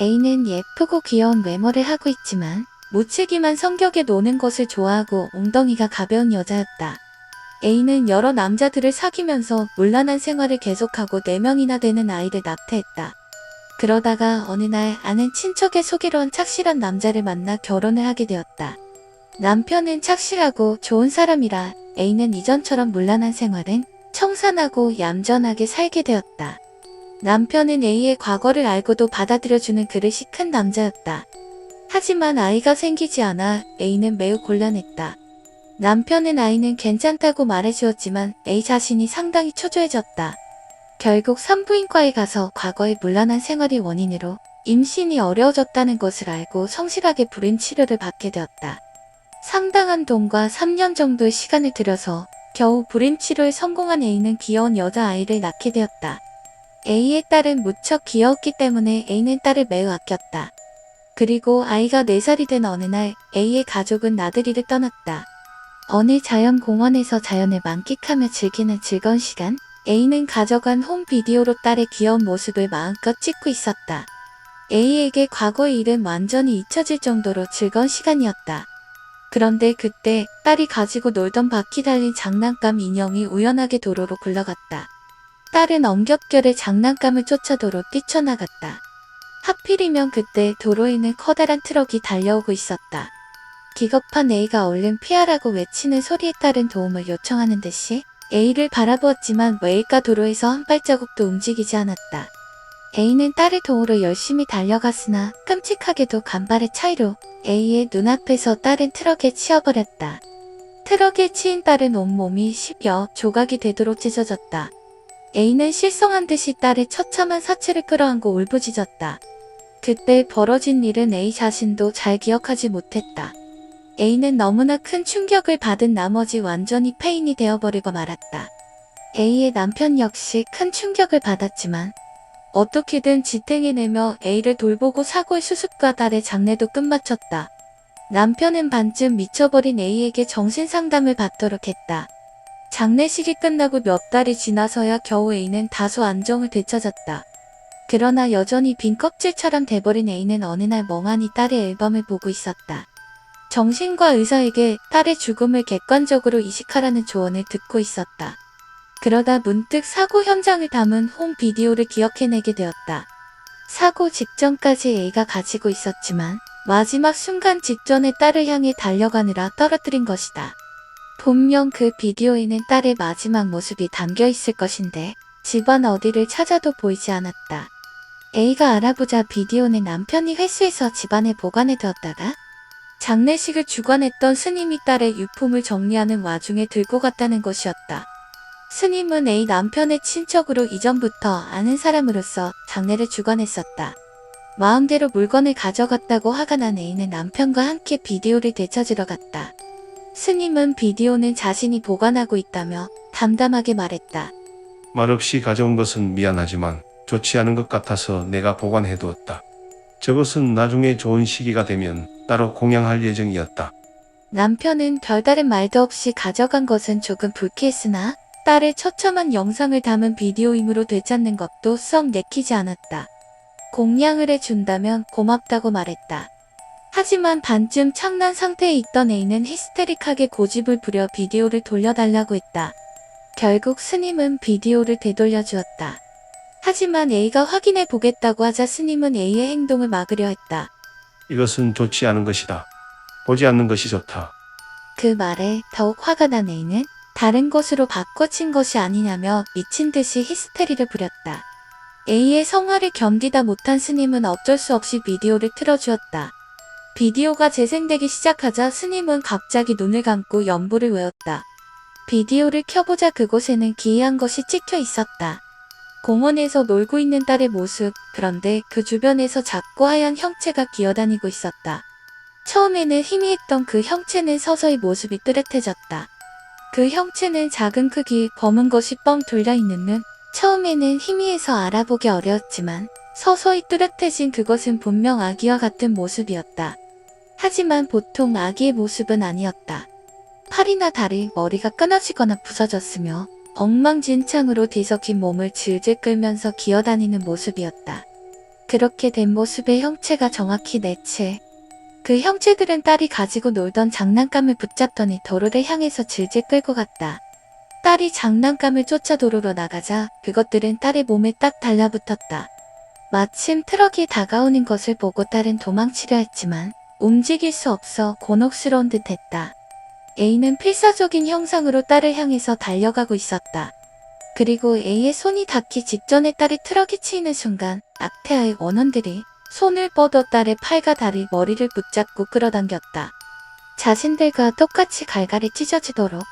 A는 예쁘고 귀여운 외모를 하고 있지만 무책임한 성격에 노는 것을 좋아하고 엉덩이가 가벼운 여자였다. A는 여러 남자들을 사귀면서 문란한 생활을 계속하고 4명이나 되는 아이를 낙태했다. 그러다가 어느 날 아는 친척의 소개로 한 착실한 남자를 만나 결혼을 하게 되었다. 남편은 착실하고 좋은 사람이라 A는 이전처럼 문란한 생활은 청산하고 얌전하게 살게 되었다. 남편은 A의 과거를 알고도 받아들여주는 그릇이 큰 남자였다. 하지만 아이가 생기지 않아 A는 매우 곤란했다. 남편은 아이는 괜찮다고 말해주었지만 A 자신이 상당히 초조해졌다. 결국 산부인과에 가서 과거의 문란한 생활이 원인으로 임신이 어려워졌다는 것을 알고 성실하게 불임 치료를 받게 되었다. 상당한 돈과 3년 정도의 시간을 들여서 겨우 불임 치료에 성공한 A는 귀여운 여자아이를 낳게 되었다. A의 딸은 무척 귀여웠기 때문에 A는 딸을 매우 아꼈다. 그리고 아이가 4살이 된 어느 날 A의 가족은 나들이를 떠났다. 어느 자연공원에서 자연을 만끽하며 즐기는 즐거운 시간, A는 가져간 홈비디오로 딸의 귀여운 모습을 마음껏 찍고 있었다. A에게 과거의 일은 완전히 잊혀질 정도로 즐거운 시간이었다. 그런데 그때 딸이 가지고 놀던 바퀴 달린 장난감 인형이 우연하게 도로로 굴러갔다. 딸은 엄격결에 장난감을 쫓아 도로 뛰쳐나갔다. 하필이면 그때 도로에는 커다란 트럭이 달려오고 있었다. 기겁한 A가 얼른 피하라고 외치는 소리에 따른 도움을 요청하는 듯이 A를 바라보았지만 왜일까 도로에서 한 발자국도 움직이지 않았다. A는 딸을 도우러 열심히 달려갔으나 끔찍하게도 간발의 차이로 A의 눈앞에서 딸은 트럭에 치여버렸다. 트럭에 치인 딸은 온몸이 10여 조각이 되도록 찢어졌다. A는 실성한 듯이 딸의 처참한 사체를 끌어안고 울부짖었다. 그때 벌어진 일은 A 자신도 잘 기억하지 못했다. A는 너무나 큰 충격을 받은 나머지 완전히 폐인이 되어버리고 말았다. A의 남편 역시 큰 충격을 받았지만 어떻게든 지탱해내며 A를 돌보고 사고의 수습과 딸의 장례도 끝마쳤다. 남편은 반쯤 미쳐버린 A에게 정신상담을 받도록 했다. 장례식이 끝나고 몇 달이 지나서야 겨우 A는 다소 안정을 되찾았다. 그러나 여전히 빈 껍질처럼 돼버린 A는 어느 날 멍하니 딸의 앨범을 보고 있었다. 정신과 의사에게 딸의 죽음을 객관적으로 이식하라는 조언을 듣고 있었다. 그러다 문득 사고 현장을 담은 홈 비디오를 기억해내게 되었다. 사고 직전까지 A가 가지고 있었지만 마지막 순간 직전에 딸을 향해 달려가느라 떨어뜨린 것이다. 분명 그 비디오에는 딸의 마지막 모습이 담겨 있을 것인데 집안 어디를 찾아도 보이지 않았다. A가 알아보자 비디오는 남편이 회수해서 집안에 보관해 두었다가 장례식을 주관했던 스님이 딸의 유품을 정리하는 와중에 들고 갔다는 것이었다. 스님은 A 남편의 친척으로 이전부터 아는 사람으로서 장례를 주관했었다. 마음대로 물건을 가져갔다고 화가 난 A는 남편과 함께 비디오를 되찾으러 갔다. 스님은 비디오는 자신이 보관하고 있다며 담담하게 말했다. 말없이 가져온 것은 미안하지만 좋지 않은 것 같아서 내가 보관해두었다. 저것은 나중에 좋은 시기가 되면 따로 공양할 예정이었다. 남편은 별다른 말도 없이 가져간 것은 조금 불쾌했으나 딸의 처참한 영상을 담은 비디오이므로 되찾는 것도 썩 내키지 않았다. 공양을 해준다면 고맙다고 말했다. 하지만 반쯤 창난 상태에 있던 A는 히스테릭하게 고집을 부려 비디오를 돌려달라고 했다. 결국 스님은 비디오를 되돌려 주었다. 하지만 A가 확인해 보겠다고 하자 스님은 A의 행동을 막으려 했다. 이것은 좋지 않은 것이다. 보지 않는 것이 좋다. 그 말에 더욱 화가 난 A는 다른 것으로 바꿔친 것이 아니냐며 미친 듯이 히스테리를 부렸다. A의 성화를 견디다 못한 스님은 어쩔 수 없이 비디오를 틀어주었다. 비디오가 재생되기 시작하자 스님은 갑자기 눈을 감고 연부를 외웠다. 비디오를 켜보자 그곳에는 기이한 것이 찍혀 있었다. 공원에서 놀고 있는 딸의 모습, 그런데 그 주변에서 작고 하얀 형체가 기어다니고 있었다. 처음에는 희미했던 그 형체는 서서히 모습이 뚜렷해졌다. 그 형체는 작은 크기, 검은 것이 뻥 둘려있는 눈, 처음에는 희미해서 알아보기 어려웠지만 서서히 뚜렷해진 그것은 분명 아기와 같은 모습이었다. 하지만 보통 아기의 모습은 아니었다. 팔이나 다리, 머리가 끊어지거나 부서졌으며 엉망진창으로 뒤섞인 몸을 질질 끌면서 기어다니는 모습이었다. 그렇게 된 모습의 형체가 정확히 네 채. 그 형체들은 딸이 가지고 놀던 장난감을 붙잡더니 도로를 향해서 질질 끌고 갔다. 딸이 장난감을 쫓아 도로로 나가자 그것들은 딸의 몸에 딱 달라붙었다. 마침 트럭이 다가오는 것을 보고 딸은 도망치려 했지만 움직일 수 없어 곤혹스러운 듯 했다. A는 필사적인 형상으로 딸을 향해서 달려가고 있었다. 그리고 A의 손이 닿기 직전에 딸이 트럭에 치이는 순간 악태아의 원원들이 손을 뻗어 딸의 팔과 다리, 머리를 붙잡고 끌어당겼다. 자신들과 똑같이 갈갈이 찢어지도록